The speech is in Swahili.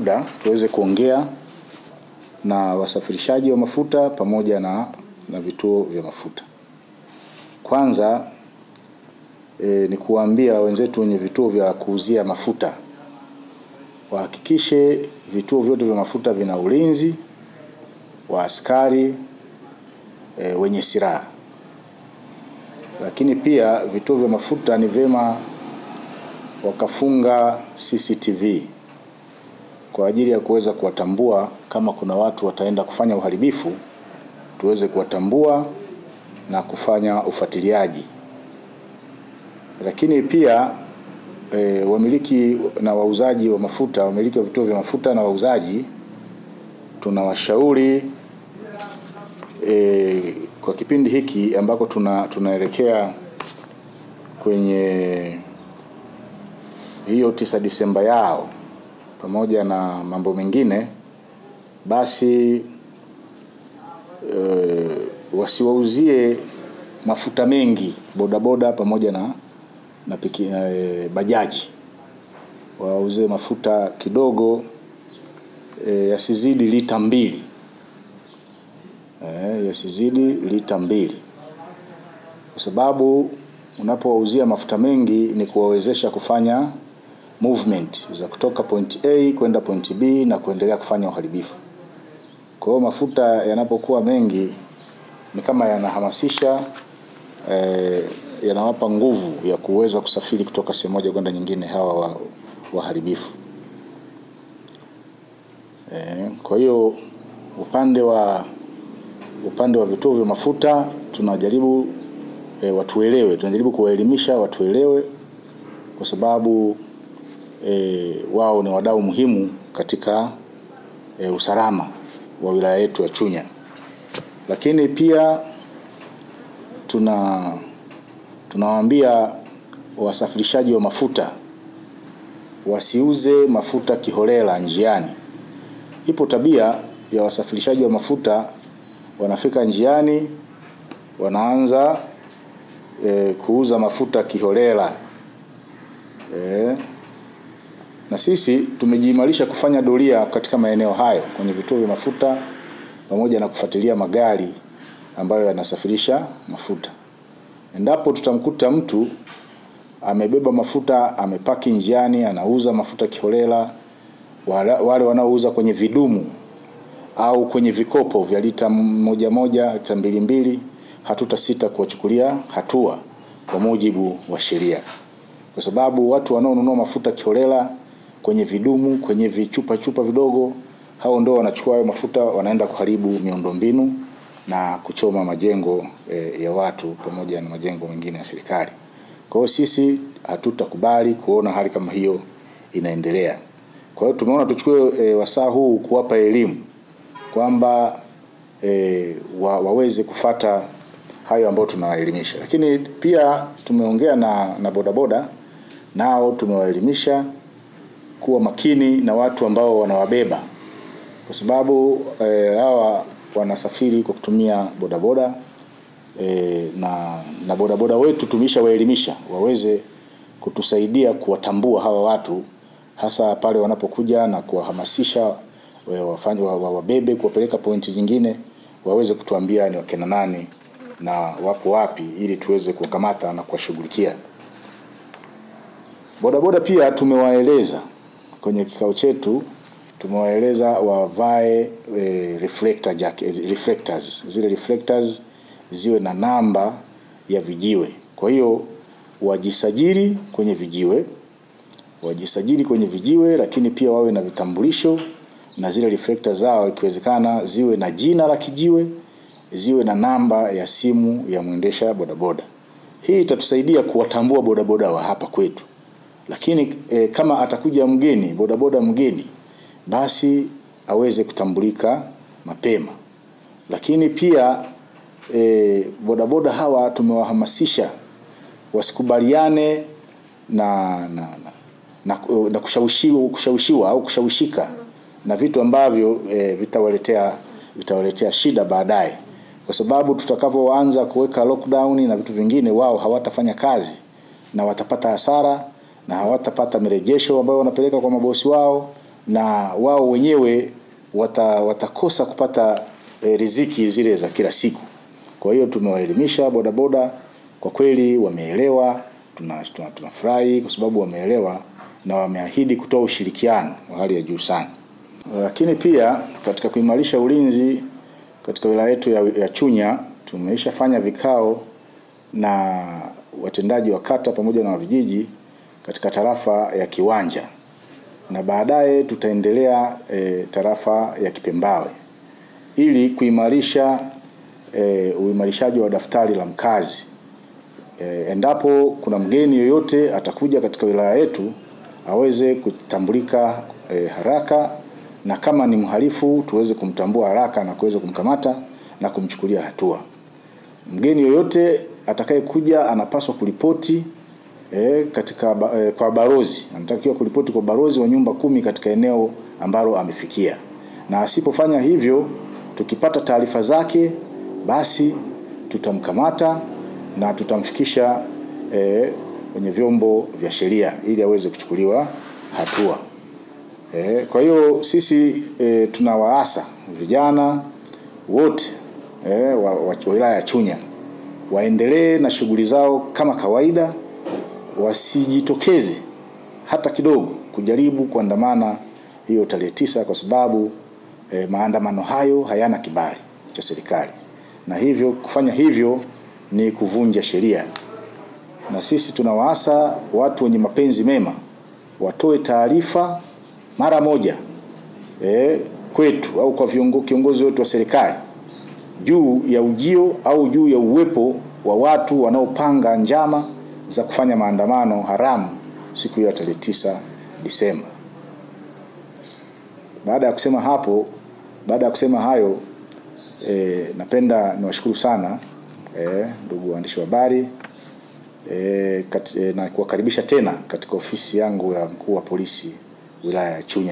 muda tuweze kuongea na wasafirishaji wa mafuta pamoja na vituo vya mafuta. Kwanza ni kuambia wenzetu wenye vituo vya kuuzia mafuta wahakikishe vituo vyote vya mafuta vina ulinzi wa askari wenye silaha. Lakini pia vituo vya mafuta ni vema wakafunga CCTV kwa ajili ya kuweza kuwatambua kama kuna watu wataenda kufanya uharibifu, tuweze kuwatambua na kufanya ufuatiliaji. Lakini pia wamiliki na wauzaji wa mafuta, wamiliki wa vituo vya mafuta na wauzaji, tunawashauri kwa kipindi hiki ambako tunaelekea kwenye hiyo 9 Disemba yao pamoja na mambo mengine, basi wasiwauzie mafuta mengi bodaboda pamoja na bajaji. Wauze mafuta kidogo, yasizidi lita 2. Yasizidi lita 2. Kwa sababu unapowauzia mafuta mengi ni kuwawezesha kufanya movement za kutoka point A kwenda point B na kuendelea kufanya uharibifu. Kwa hiyo mafuta yanapokuwa mengi ni kama yanahamasisha, yanawapa nguvu ya kuweza kusafiri kutoka sehemu moja kwenda nyingine hawa waharibifu. Kwa hiyo upande wa vituo vya mafuta tunajaribu watuelewe, tunajaribu kuwaelimisha watuelewe, kwa sababu wao ni wadau muhimu katika usalama wa wilaya yetu ya Chunya. Lakini pia tunawaambia wasafirishaji wa mafuta wasiuze mafuta kiholela njiani. Ipo tabia ya wasafirishaji wa mafuta, wanafika njiani wanaanza kuuza mafuta kiholela. Na sisi tumejiimarisha kufanya doria katika maeneo hayo kwenye vituo vya mafuta pamoja na kufuatilia magari ambayo yanasafirisha mafuta. Endapo tutamkuta mtu amebeba mafuta, amepaki njiani, anauza mafuta kiholela, wale wanaouza kwenye vidumu au kwenye vikopo vya lita 1, lita 2, hatutasita kuwachukulia hatua kwa mujibu wa sheria. Kwa sababu watu wanaonunua mafuta kiholela kwenye vidumu, kwenye vichupa vidogo, hao ndio wanachukua hayo mafuta, wanaenda kuharibu miundombinu na kuchoma majengo ya watu pamoja na majengo mengine ya serikali. Kwa hiyo sisi hatutakubali kuona hali kama hiyo inaendelea. Kwa hiyo tumeona tuchukue wasaa huu kuwapa elimu kwamba waweze kufata hayo ambayo tunawaelimisha. Lakini pia tumeongea na bodaboda, nao tumewaelimisha kuwa makini na watu ambao wanawabeba, kwa sababu hawa wanasafiri kwa kutumia bodaboda, na bodaboda wetu tumeshawaelimisha waweze kutusaidia kuwatambua hawa watu, hasa pale wanapokuja na kuwahamasisha wabebe kuwapeleka pointi nyingine, waweze kutuambia ni wakina nani na wapo wapi, ili tuweze kukamata na kuwashughulikia. Bodaboda pia tumewaeleza kwenye kikao chetu, tumewaeleza wavae reflectors. Zile reflectors ziwe na namba ya vijiwe. Kwa hiyo wajisajili kwenye vijiwe, lakini pia wawe na vitambulisho, na zile reflectors zao ikiwezekana ziwe na jina la kijiwe, ziwe na namba ya simu ya mwendesha bodaboda. Hii itatusaidia kuwatambua bodaboda wa hapa kwetu. Lakini kama atakuja mgeni, bodaboda mgeni, basi aweze kutambulika mapema. Lakini pia bodaboda hawa tumewahamasisha wasikubaliane na kushawishiwa au kushawishika na vitu ambavyo vitawaletea shida baadaye. Kwa sababu tutakapoanza kuweka lockdown na vitu vingine, wao hawatafanya kazi na watapata hasara na hawatapata mirejesho ambayo wanapeleka kwa mabosi wao, na wao wenyewe watakosa kupata riziki zile za kila siku. Kwa hiyo tumewaelimisha bodaboda, kwa kweli wameelewa, tunafurahi kwa sababu wameelewa na wameahidi kutoa ushirikiano wa hali ya juu sana. Lakini pia katika kuimarisha ulinzi katika wilaya yetu ya Chunya, tumeshafanya vikao na watendaji wa kata pamoja na vijiji katika tarafa ya Kiwanja, na baadaye tutaendelea tarafa ya Kipembawe ili kuimarisha uimarishaji wa daftari la mkazi. Endapo kuna mgeni yoyote atakuja katika wilaya yetu aweze kutambulika haraka, na kama ni mhalifu tuweze kumtambua haraka na kuweza kumkamata na kumchukulia hatua. Mgeni yoyote atakayekuja anapaswa kuripoti kwa barozi. Anatakiwa kuripoti kwa barozi wa nyumba 10 katika eneo ambalo amefikia. Na asipofanya hivyo, tukipata taarifa zake, basi tutamkamata na tutamfikisha kwenye vyombo vya sheria ili aweze kuchukuliwa hatua. Kwa hiyo sisi tunawaasa vijana wote wa wilaya ya Chunya waendelee na shughuli zao kama kawaida, wasijitokeze hata kidogo kujaribu kuandamana hiyo tarehe 9, kwa sababu maandamano hayo hayana kibali cha serikali, na hivyo kufanya hivyo ni kuvunja sheria. Na sisi tunawaasa watu wenye mapenzi mema watoe taarifa mara moja kwetu au kwa kiongozi wetu wa serikali juu ya ujio au juu ya uwepo wa watu wanaopanga njama za kufanya maandamano haramu siku ya tarehe 9 Disemba. Baada ya kusema hayo, napenda niwashukuru sana ndugu waandishi wa habari na kuwakaribisha tena katika ofisi yangu ya mkuu wa polisi wilaya ya Chunya.